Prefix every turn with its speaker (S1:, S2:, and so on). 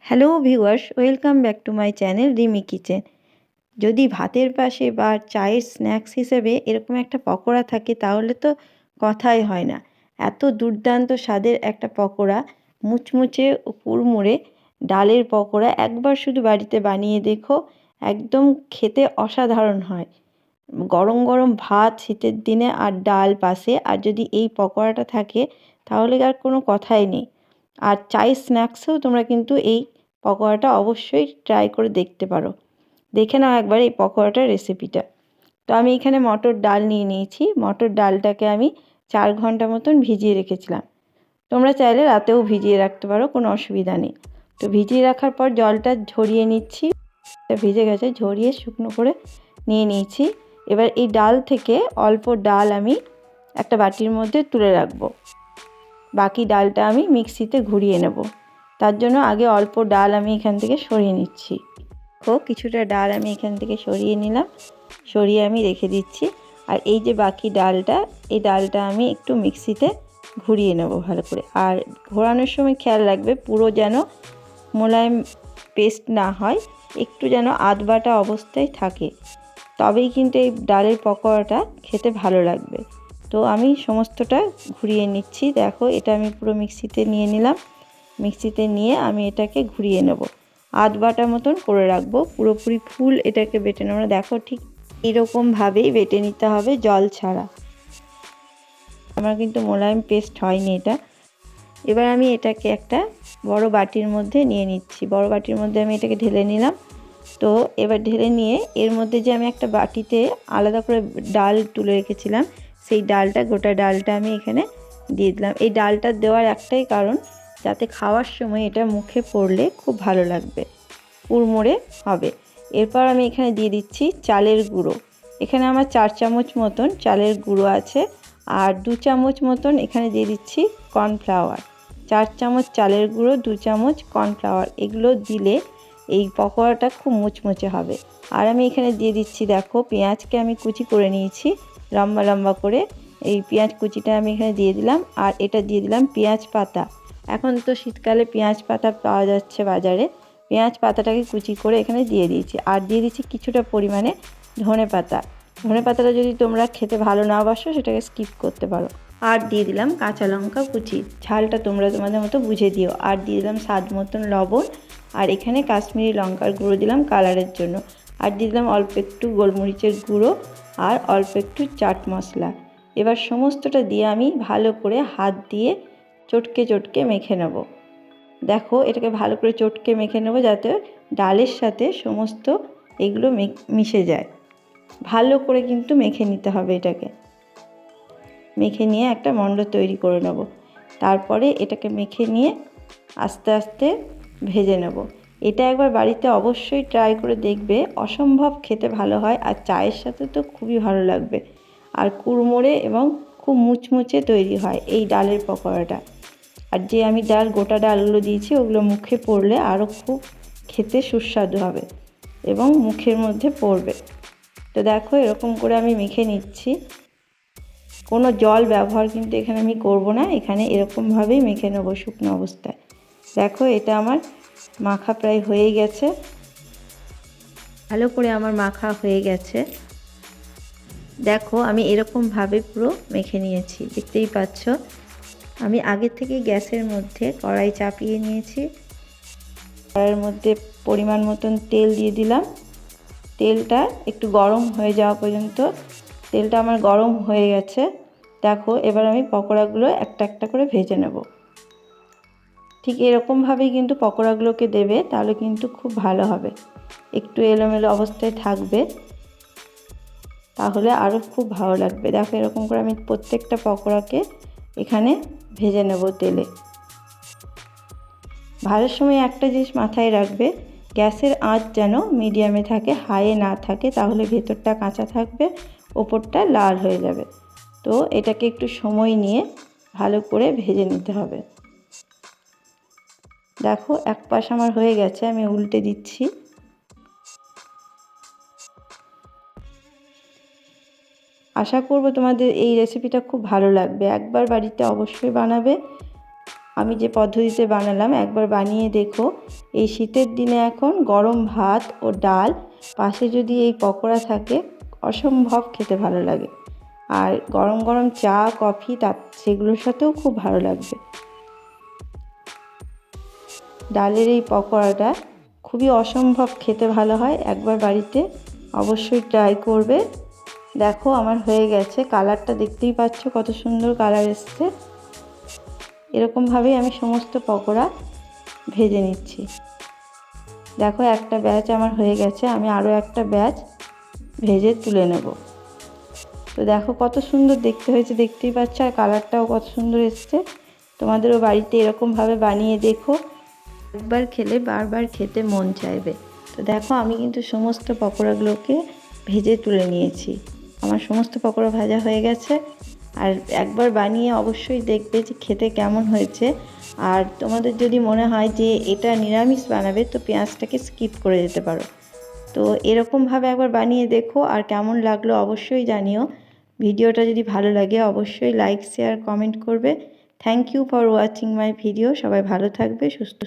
S1: Hello viewers, welcome back to my channel Rimi kitchen. যদি ভাতের পাশে বা চায়ের স্ন্যাক্স হিসেবে এরকম একটা পকোড়া থাকে তাহলে তো কথাই হয় না। এত দুর্দান্ত স্বাদের একটা পকোড়া, মুচমুচে ও কুড়মুড়ে ডালের পকোড়া একবার শুধু বাড়িতে বানিয়ে দেখো, একদম খেতে অসাধারণ হয়। গরম গরম ভাত শীতের দিনে আর ডাল পাশে, আর যদি এই পকোড়াটা থাকে তাহলে আর কোনো কথাই নেই। আর চায়ের স্ন্যাক্সেও তোমরা কিন্তু এই পকোড়াটা অবশ্যই ট্রাই করে দেখতে পারো। দেখে নাও একবার এই পকোড়াটার রেসিপিটা। তো আমি এখানে মটর ডাল নিয়ে নিয়েছি। মটর ডালটাকে আমি 4 ঘন্টা মতন ভিজিয়ে রেখেছিলাম। তোমরা চাইলে রাতেও ভিজিয়ে রাখতে পারো, কোনো অসুবিধা নেই। তো ভিজিয়ে রাখার পর জলটা ঝরিয়ে নিচ্ছি। ভিজে গেছে, ঝরিয়ে শুকনো করে নিয়ে নিয়েছি। এবার এই ডাল থেকে অল্প ডাল আমি একটা বাটির মধ্যে তুলে রাখবো। বাকি ডালটা আমি মিক্সিতে ঘুরিয়ে নেব। তার জন্য আগে অল্প ডাল আমি এখান থেকে সরিয়ে নিচ্ছি। কিছুটা ডাল আমি এখান থেকে সরিয়ে নিলাম, সরিয়ে আমি রেখে দিচ্ছি। আর এই যে বাকি ডালটা, এই ডালটা আমি একটু মিক্সিতে ঘুরিয়ে নেব ভালো করে। আর ঘোরানোর সময় খেয়াল রাখবে পুরো যেন মোলায়েম পেস্ট না হয়, একটু যেন আধবাটা অবস্থায় থাকে, তবেই কিন্তু এই ডালের পকোড়াটা খেতে ভালো লাগবে। তো আমি সমস্তটা ঘুরিয়ে নিচ্ছি। দেখো, এটা আমি পুরো মিক্সিতে নিয়ে নিলাম। মিক্সিতে নিয়ে আমি এটাকে ঘুরিয়ে নেব, আধ বাটা মতন করে রাখবো। পুরোপুরি ফুল এটাকে বেটে নেব না। দেখো, ঠিক এরকমভাবেই বেটে নিতে হবে, জল ছাড়া। আমার কিন্তু মোলায়েম পেস্ট হয়নি এটা। এবার আমি এটাকে একটা বড় বাটির মধ্যে নিয়ে নিচ্ছি। বড় বাটির মধ্যে আমি এটাকে ঢেলে নিলাম। তো এবার ঢেলে নিয়ে এর মধ্যে যে আমি একটা বাটিতে আলাদা করে ডাল তুলে রেখেছিলাম, সেই ডালটা, গোটা ডালটা আমি এখানে দিয়ে দিলাম। এই ডালটা দেওয়ার একটাই কারণ, যাতে খাওয়ার সময় এটা মুখে পড়লে খুব ভালো লাগবে, কুড়মুড়ে হবে। এরপর আমি এখানে দিয়ে দিচ্ছি চালের গুঁড়ো। এখানে আমার 4 চামচ মতন চালের গুঁড়ো আছে। আর 2 চামচ মতন এখানে দিয়ে দিচ্ছি কর্নফ্লাওয়ার। 4 চামচ চালের গুঁড়ো, 2 চামচ কর্নফ্লাওয়ার, এগুলো দিলে এই পকোড়াটা খুব মুচমুচে হবে। আর আমি এখানে দিয়ে দিচ্ছি, দেখো, পেঁয়াজকে আমি কুচি করে নিয়েছি লম্বা লম্বা করে। এই পেঁয়াজ কুচিটা আমি এখানে দিয়ে দিলাম। আর এটা দিয়ে দিলাম পেঁয়াজ পাতা। এখন তো শীতকালে পেঁয়াজ পাতা পাওয়া যাচ্ছে বাজারে। পেঁয়াজ পাতাটাকে কুচি করে এখানে দিয়ে দিয়েছি। আর দিয়ে দিচ্ছি কিছুটা পরিমাণে ধনে পাতা। ধনে পাতাটা যদি তোমরা খেতে ভালো না বাসো সেটাকে স্কিপ করতে পারো। আর দিয়ে দিলাম কাঁচা লঙ্কা কুচি, ঝালটা তোমরা তোমাদের মতো বুঝে দিও। আর দিয়ে দিলাম স্বাদ মতন লবণ। আর এখানে কাশ্মীরি লঙ্কার গুঁড়ো দিলাম কালারের জন্য। আর দিয়ে দিলাম অল্প একটু গোলমরিচের গুঁড়ো আর অল্প একটু চাট মশলা। এবার সমস্তটা দিয়ে আমি ভালো করে হাত দিয়ে চটকে চটকে মেখে নেব। দেখো, এটাকে ভালো করে চটকে মেখে নেব, যাতে ডালের সাথে সমস্ত এগুলো মিশে যায়। ভালো করে কিন্তু মেখে নিতে হবে এটাকে। মেখে নিয়ে একটা মণ্ড তৈরি করে নেব। তারপরে এটাকে মেখে নিয়ে আস্তে আস্তে ভেজে নেব। এটা একবার বাড়িতে অবশ্যই ট্রাই করে দেখবে, অসম্ভব খেতে ভালো হয়। আর চায়ের সাথে তো খুবই ভালো লাগবে। আর কুড়মুড়ে এবং খুব মুচমুচে তৈরি হয় এই ডালের পকোড়াটা। আর যে আমি গোটা ডালগুলো দিয়েছি, ওগুলো মুখে পড়লে আরও খুব খেতে সুস্বাদু হবে এবং মুখের মধ্যে পড়বে। তো দেখো, এরকম করে আমি মেখে নিচ্ছি। কোনো জল ব্যবহার কিন্তু এখানে আমি করব না। এখানে এরকমভাবেই মেখে নেবো শুকনো অবস্থায়। দেখো, এটা আমার মাখা প্রায় হয়ে গেছে। ভালো করে আমার মাখা হয়ে গেছে। দেখো, আমি এরকমভাবে পুরো মেখে নিয়েছি, দেখতেই পাচ্ছ। আমি আগে থেকে গ্যাসের মধ্যে কড়াই চাপিয়ে নিয়েছি। কড়াইয়ের মধ্যে পরিমাণ মতন তেল দিয়ে দিলাম। তেলটা একটু গরম হয়ে যাওয়া পর্যন্ত, তেলটা আমার গরম হয়ে গেছে। দেখো, এবার আমি পকোড়াগুলো একটা একটা করে ভেজে নেব। ঠিক এরকমভাবেই কিন্তু পকোড়াগুলোকে দেবে, তাহলে কিন্তু খুব ভালো হবে। একটু এলোমেলো অবস্থায় থাকবে, তাহলে আরও খুব ভালো লাগবে। দেখো, এরকম করে আমি প্রত্যেকটা পকোড়াকে এখানে ভেজে নেব তেলে। ভাজার সময় একটা জিনিস মাথায় রাখবে, গ্যাসের আঁচ যেন মিডিয়ামে থাকে, হাইয়ে না থাকে, তাহলে ভেতরটা কাঁচা থাকবে, ওপরটা লাল হয়ে যাবে। তো এটাকে একটু সময় নিয়ে ভালো করে ভেজে নিতে হবে। দেখো, এক পাশ আমার হয়ে গেছে, আমি উল্টে দিচ্ছি। আশা করব তোমাদের এই রেসিপিটা খুব ভালো লাগবে। একবার বাড়িতে অবশ্যই বানাবে। আমি যে পদ্ধতিতে বানালাম একবার বানিয়ে দেখো। এই শীতের দিনে এখন গরম ভাত ও ডাল পাশে যদি এই পকোড়া থাকে অসম্ভব খেতে ভালো লাগে। আর গরম গরম চা কফি সেগুলোর সাথেও খুব ভালো লাগবে। ডালের এই পকোড়াটা খুবই অসম্ভব খেতে ভালো হয়, একবার বাড়িতে অবশ্যই ট্রাই করবে। দেখো আমার হয়ে গেছে, কালারটা দেখতেই পাচ্ছ কত সুন্দর কালার এসছে। এরকমভাবেই আমি সমস্ত পকোড়া ভেজে নিচ্ছি। দেখো একটা ব্যাচ আমার হয়ে গেছে, আমি আরও একটা ব্যাচ ভেজে তুলে নেব। তো দেখো কত সুন্দর দেখতে হয়েছে, দেখতেই পাচ্ছ, আর কালারটাও কত সুন্দর এসছে। তোমাদেরও বাড়িতে এরকমভাবে বানিয়ে দেখো, একবার খেলে বারবার খেতে মন চাইবে। তো দেখো আমি কিন্তু সমস্ত পকোড়াগুলোকে ভেজে তুলে নিয়েছি। আমার সমস্ত পকোড়া ভাজা হয়ে গেছে। আর একবার বানিয়ে অবশ্যই দেখবে যে খেতে কেমন হয়েছে। আর তোমাদের যদি মনে হয় যে এটা নিরামিষ বানাবে তো পেঁয়াজটাকে স্কিপ করে যেতে পারো। তো এরকমভাবে একবার বানিয়ে দেখো, আর কেমন লাগলো অবশ্যই জানিও। ভিডিওটা যদি ভালো লাগে অবশ্যই লাইক শেয়ার কমেন্ট করবে। Thank you for watching my video. সবাই ভালো থাকবে, সুস্থ